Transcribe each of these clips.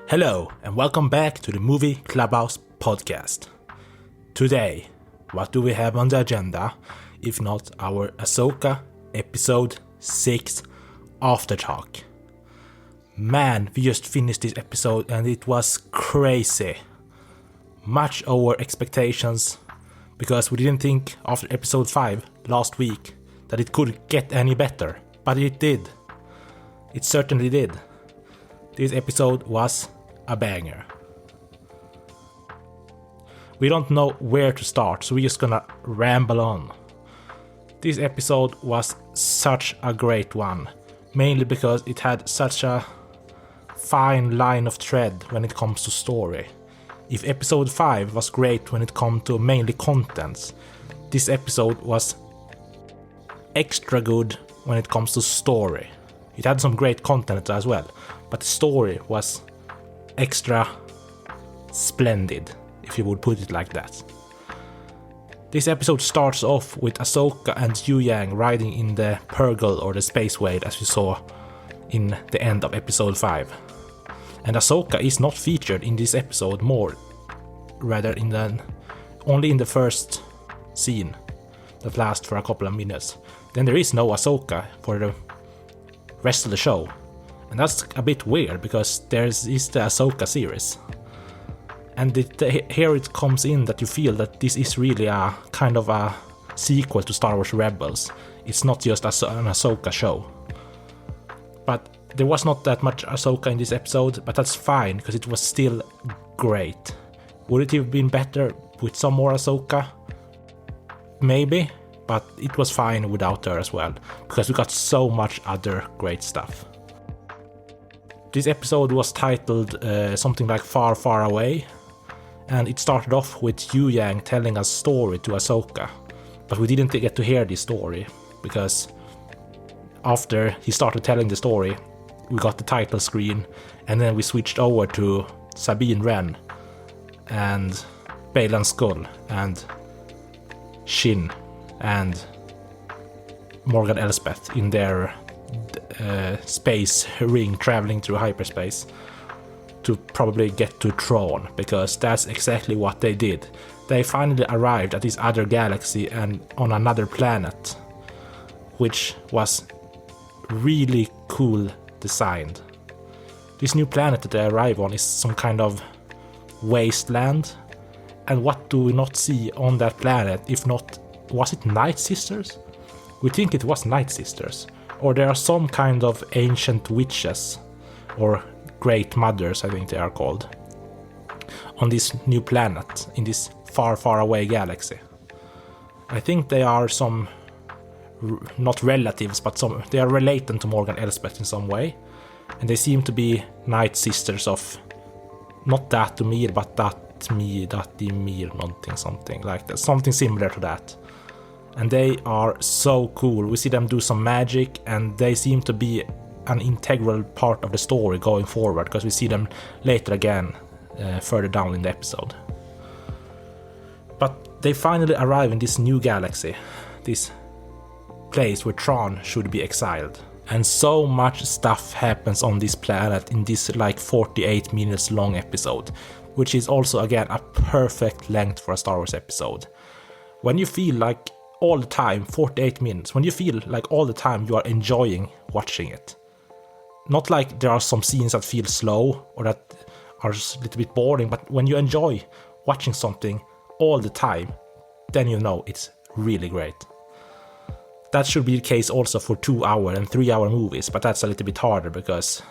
Hello and welcome back to the Movie Clubhouse podcast. Today, what do we have on the agenda if not our Ahsoka episode 6 aftertalk? Man, we just finished this episode and it was crazy. Much over expectations because we didn't think after episode 5 last week that it could get any better, but it did. It certainly did. This episode was a banger. We don't know where to start, so we're just gonna ramble on. This episode was such a great one, mainly because it had such a fine line of thread when it comes to story. If episode 5 was great when it comes to mainly contents, this episode was extra good when it comes to story. It had some great content as well, but the story was extra splendid, if you would put it like that. This episode starts off with Ahsoka and Yu-Yang riding in the Purrgil or the Space Whale as we saw in the end of episode 5. And Ahsoka is not featured in this episode only in the first scene that lasts for a couple of minutes. Then there is no Ahsoka for the rest of the show. And that's a bit weird because there is the Ahsoka series. And here it comes in that you feel that this is really a kind of a sequel to Star Wars Rebels. It's not just an Ahsoka show. But there was not that much Ahsoka in this episode, but that's fine because it was still great. Would it have been better with some more Ahsoka? Maybe, but it was fine without her as well, because we got so much other great stuff. This episode was titled something like Far, Far Away, and it started off with Yu-Yang telling a story to Ahsoka, but we didn't get to hear this story, because after he started telling the story, we got the title screen, and then we switched over to Sabine Wren, and Baylan Skoll, and Shin, and Morgan Elsbeth in their space ring traveling through hyperspace to probably get to Thrawn, because that's exactly what they did. They finally arrived at this other galaxy and on another planet, which was really cool designed. This new planet that they arrive on is some kind of wasteland, and what do we not see on that planet if not, was it Night Sisters? We think it was Night Sisters. Or there are some kind of ancient witches, or great mothers I think they are called, on this new planet, in this far, far away galaxy. I think they are some, not relatives, but they are related to Morgan Elsbeth in some way. And they seem to be Night Sisters of, not Dathomir, but Dathomir, something like that. Something similar to that. And they are so cool. We see them do some magic, and they seem to be an integral part of the story going forward, because we see them later again, further down in the episode. But they finally arrive in this new galaxy, this place where Thrawn should be exiled. And so much stuff happens on this planet in this like 48 minutes long episode, which is also again a perfect length for a Star Wars episode. When you feel like all the time, 48 minutes, when you feel like all the time you are enjoying watching it. Not like there are some scenes that feel slow or that are a little bit boring, but when you enjoy watching something all the time, then you know it's really great. That should be the case also for 2-hour and 3-hour movies, but that's a little bit harder because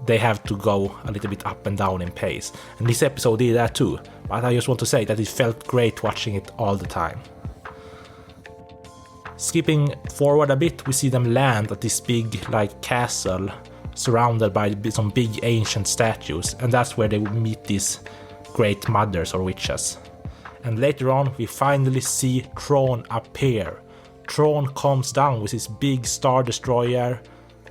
they have to go a little bit up and down in pace. And this episode did that too, but I just want to say that it felt great watching it all the time. Skipping forward a bit, we see them land at this big like castle surrounded by some big ancient statues, and that's where they meet these great mothers or witches. And later on we finally see Thrawn appear. Thrawn comes down with his big Star Destroyer,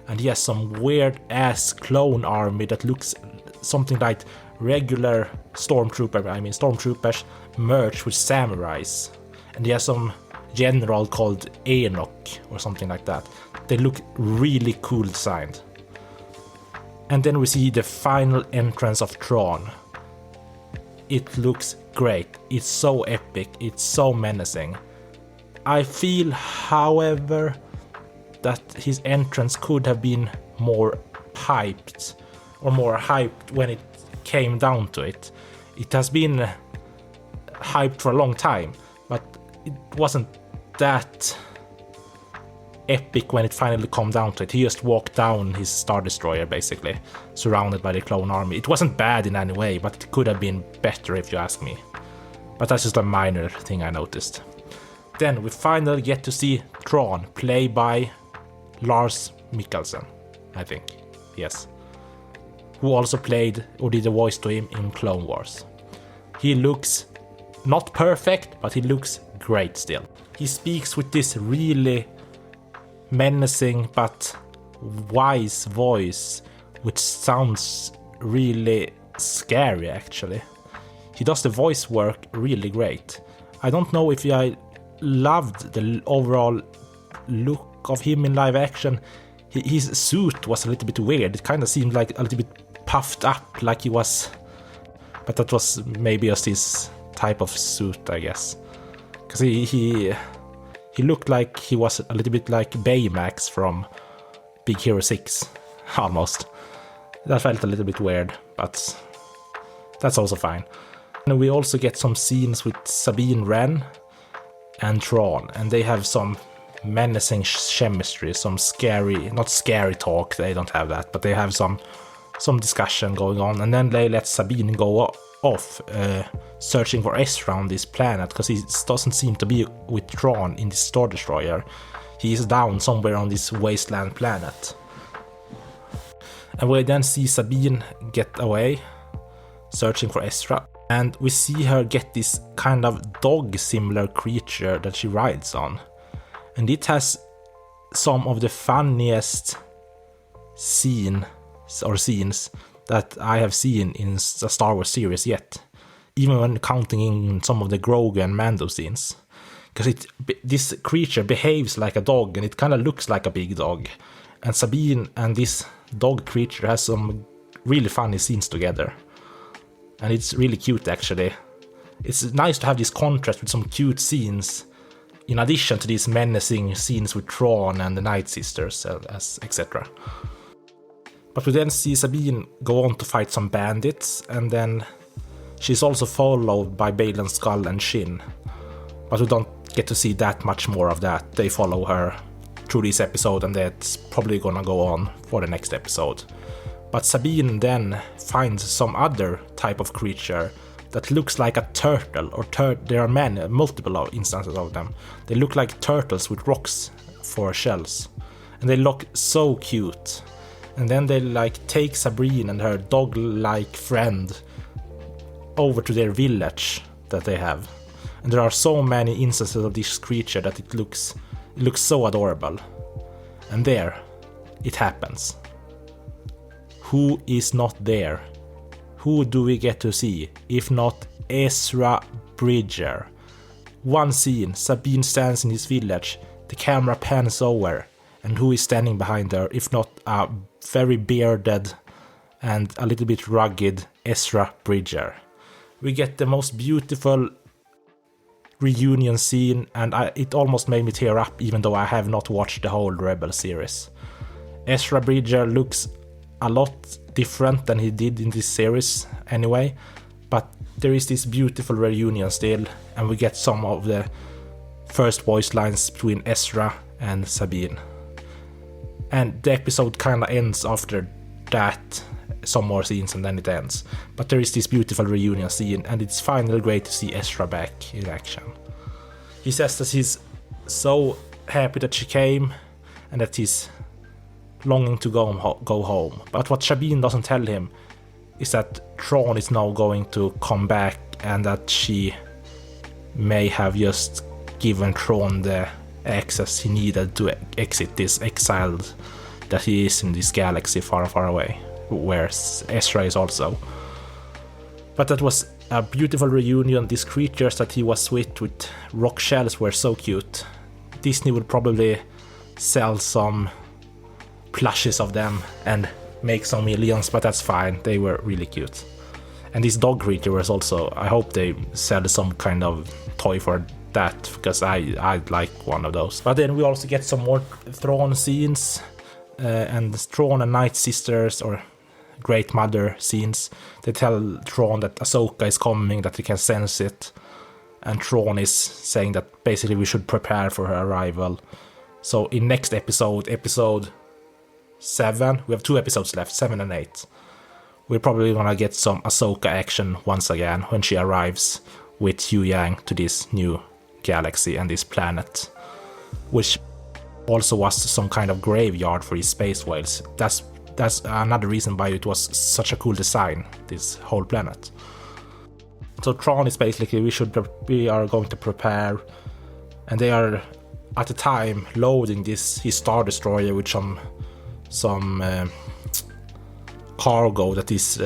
and he has some weird ass clone army that looks something like regular stormtroopers merged with samurais, and he has some general called Enoch or something like that. They look really cool designed. And then we see the final entrance of Thrawn. It looks great. It's so epic. It's so menacing. I feel, however, that his entrance could have been more hyped, or more hyped when it came down to it. It has been hyped for a long time, but it wasn't that epic when it finally come down to it. He just walked down his Star Destroyer, basically, surrounded by the clone army. It wasn't bad in any way, but it could have been better if you ask me. But that's just a minor thing I noticed. Then we finally get to see Thrawn, played by Lars Mikkelsen, I think. Yes. Who also played or did the voice to him in Clone Wars. He looks not perfect, but he looks great still. He speaks with this really menacing but wise voice, which sounds really scary actually. He does the voice work really great. I don't know if I loved the overall look of him in live action. His suit was a little bit weird. It kind of seemed like a little bit puffed up, like he was, but that was maybe just his type of suit, I guess, because he looked like he was a little bit like Baymax from Big Hero 6, almost. That felt a little bit weird, but that's also fine. And we also get some scenes with Sabine Wren and Thrawn, and they have some menacing chemistry, some scary, not scary talk, they don't have that, but they have some discussion going on, and then they let Sabine go off searching for Ezra on this planet, because he doesn't seem to be with Thrawn in this Star Destroyer. He is down somewhere on this wasteland planet. And we then see Sabine get away, searching for Ezra, and we see her get this kind of dog-similar creature that she rides on. And it has some of the funniest scenes that I have seen in the Star Wars series yet, even when counting in some of the Grogu and Mando scenes, because this creature behaves like a dog and it kind of looks like a big dog, and Sabine and this dog creature has some really funny scenes together, and it's really cute actually. It's nice to have this contrast with some cute scenes in addition to these menacing scenes with Thrawn and the Night Sisters, etc. But we then see Sabine go on to fight some bandits, and then she's also followed by Baylan Skoll and Shin. But we don't get to see that much more of that. They follow her through this episode, and that's probably gonna go on for the next episode. But Sabine then finds some other type of creature that looks like a turtle, or there are multiple instances of them. They look like turtles with rocks for shells, and they look so cute. And then they take Sabine and her dog-like friend over to their village that they have. And there are so many instances of this creature that it looks so adorable. And there, it happens. Who is not there? Who do we get to see, if not Ezra Bridger? One scene, Sabine stands in his village, the camera pans over, and who is standing behind her, if not a very bearded and a little bit rugged Ezra Bridger. We get the most beautiful reunion scene, and it almost made me tear up, even though I have not watched the whole Rebel series. Ezra Bridger looks a lot different than he did in this series anyway, but there is this beautiful reunion still, and we get some of the first voice lines between Ezra and Sabine. And the episode kind of ends after that, some more scenes, and then it ends. But there is this beautiful reunion scene, and it's finally great to see Ezra back in action. He says that he's so happy that she came, and that he's longing to go home. But what Sabine doesn't tell him is that Thrawn is now going to come back, and that she may have just given Thrawn the access he needed to exit this exile that he is in this galaxy far, far away, where Ezra is also. But that was a beautiful reunion. These creatures that he was with rock shells were so cute. Disney would probably sell some plushes of them and make some millions, but that's fine. They were really cute. And this dog creature was also, I hope they sell some kind of toy for that, because I'd like one of those. But then we also get some more Thrawn scenes, and Thrawn and Night Sisters or Great Mother scenes. They tell Thrawn that Ahsoka is coming, that he can sense it, and Thrawn is saying that basically we should prepare for her arrival. So in next episode, episode 7, we have 2 episodes left, 7 and 8. We're probably gonna get some Ahsoka action once again when she arrives with Huyang to this new galaxy and this planet, which also was some kind of graveyard for these space whales. That's another reason why it was such a cool design, this whole planet. So Thrawn is basically, we are going to prepare, and they are at the time loading his Star Destroyer with some cargo that these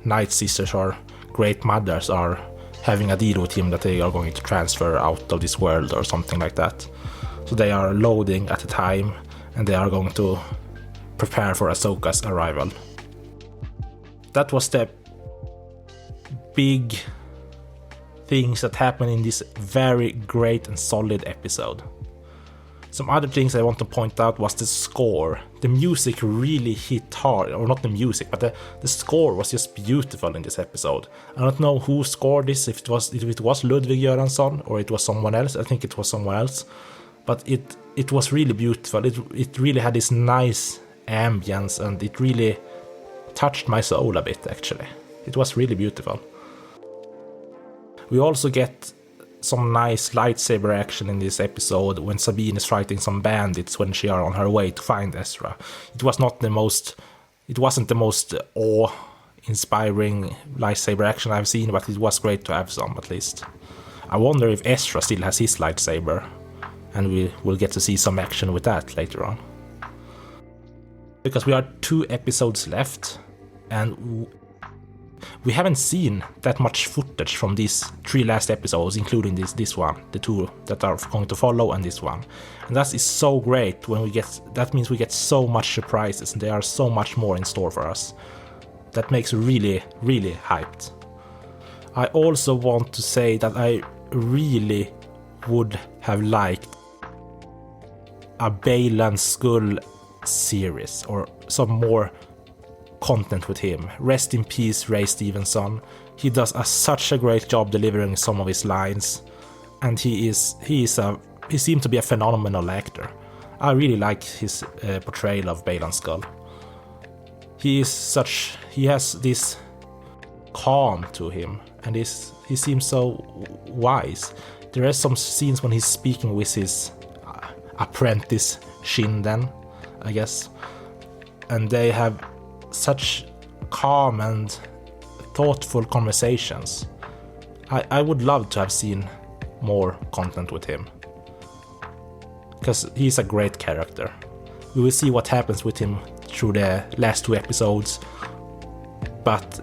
Night Sisters or Great Mothers are having a deal with him that they are going to transfer out of this world or something like that. So they are loading at the time, and they are going to prepare for Ahsoka's arrival. That was the big things that happened in this very great and solid episode. Some other things I want to point out was the score. The music really hit hard, or not the music, but the score was just beautiful in this episode. I don't know who scored this, if it was Ludwig Göransson or it was someone else. I think it was someone else, but it was really beautiful. It really had this nice ambience, and it really touched my soul a bit, actually. It was really beautiful. We also get some nice lightsaber action in this episode when Sabine is fighting some bandits when she are on her way to find Ezra. It wasn't the most awe-inspiring lightsaber action I've seen, but it was great to have some, at least. I wonder if Ezra still has his lightsaber, and we will get to see some action with that later on. Because we are 2 episodes left, and we haven't seen that much footage from these 3 last episodes, including this one, the 2 that are going to follow, and this one. And that is so great that means we get so much surprises, and there are so much more in store for us. That makes me really, really hyped. I also want to say that I really would have liked a Baylan Skull series, or some more content with him. Rest in peace, Ray Stevenson. He does such a great job delivering some of his lines, and he seemed to be a phenomenal actor. I really like his portrayal of Baylan Skull. He has this calm to him, and he seems so wise. There are some scenes when he's speaking with his apprentice Shinden, I guess, and they have such calm and thoughtful conversations. I would love to have seen more content with him, because he's a great character. We will see what happens with him through the last 2 episodes, but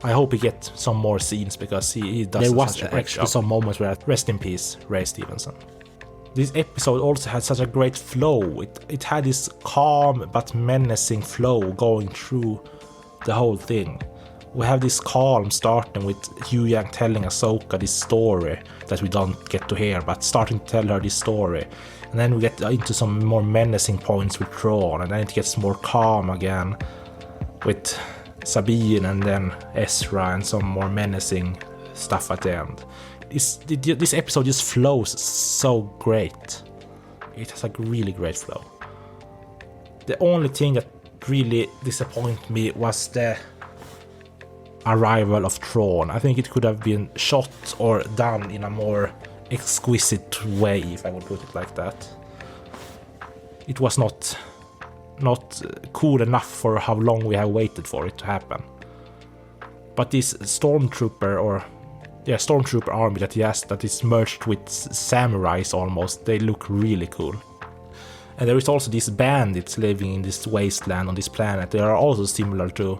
I hope we get some more scenes, because he does such a great job. Some moments where rest in peace, Ray Stevenson. This episode also had such a great flow. It had this calm but menacing flow going through the whole thing. We have this calm starting with Huyang telling Ahsoka this story that we don't get to hear, but starting to tell her this story. And then we get into some more menacing points with Thrawn, and then it gets more calm again with Sabine and then Ezra, and some more menacing stuff at the end. This episode just flows so great. It has a really great flow. The only thing that really disappointed me was the arrival of Thrawn. I think it could have been shot or done in a more exquisite way, if I would put it like that. It was not cool enough for how long we have waited for it to happen. But this stormtrooper army that he has, that is merged with samurais almost, they look really cool. And there is also these bandits living in this wasteland on this planet. They are also similar to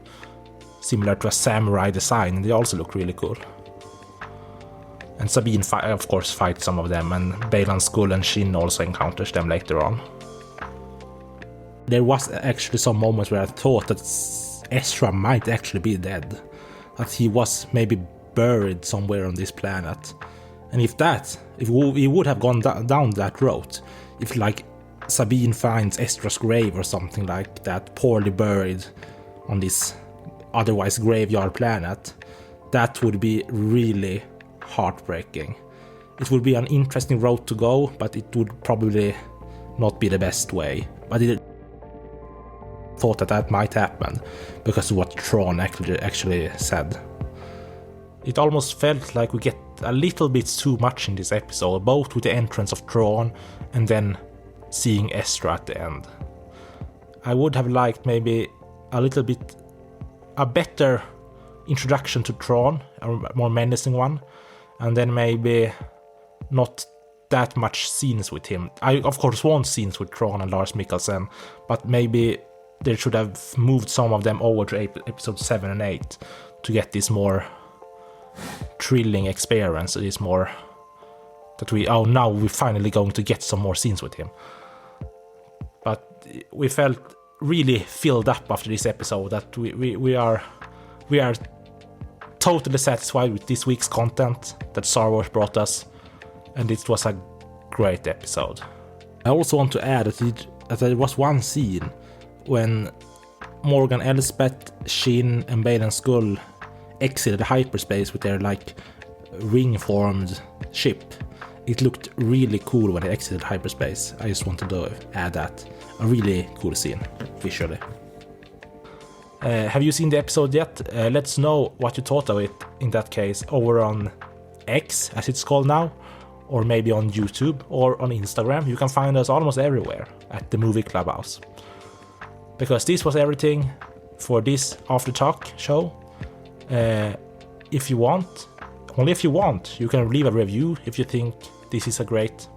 a samurai design, and they also look really cool. And Sabine, of course, fights some of them, and Baylan Skull and Shin also encounters them later on. There was actually some moments where I thought that Ezra might actually be dead. That he was maybe buried somewhere on this planet. And if we would have gone down that route, if like Sabine finds Ezra's grave or something like that, poorly buried on this otherwise graveyard planet, that would be really heartbreaking. It would be an interesting road to go, but it would probably not be the best way. But I thought that might happen because of what Thrawn actually said. It almost felt like we get a little bit too much in this episode, both with the entrance of Thrawn and then seeing Ezra at the end. I would have liked maybe a better introduction to Thrawn, a more menacing one, and then maybe not that much scenes with him. I of course want scenes with Thrawn and Lars Mikkelsen, but maybe they should have moved some of them over to episode 7 and 8 to get this more thrilling experience. It is more that now we're finally going to get some more scenes with him. But we felt really filled up after this episode that we are totally satisfied with this week's content that Star Wars brought us, and it was a great episode. I also want to add that there was one scene when Morgan Elsbeth, Shin, and Baylan Skoll exited hyperspace with their like ring-formed ship. It looked really cool when they exited hyperspace. I just wanted to add that. A really cool scene, visually. Have you seen the episode yet? Let us know what you thought of it in that case over on X, as it's called now, or maybe on YouTube or on Instagram. You can find us almost everywhere at the Movie Clubhouse. Because this was everything for this After Talk show. If you want, only if you want, you can leave a review if you think this is a great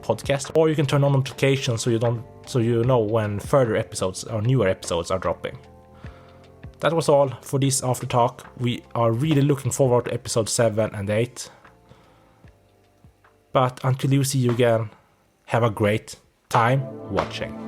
podcast, or you can turn on notifications so you know when further episodes or newer episodes are dropping. That was all for this After Talk. We are really looking forward to episode 7 and 8. But until you see you again, have a great time watching.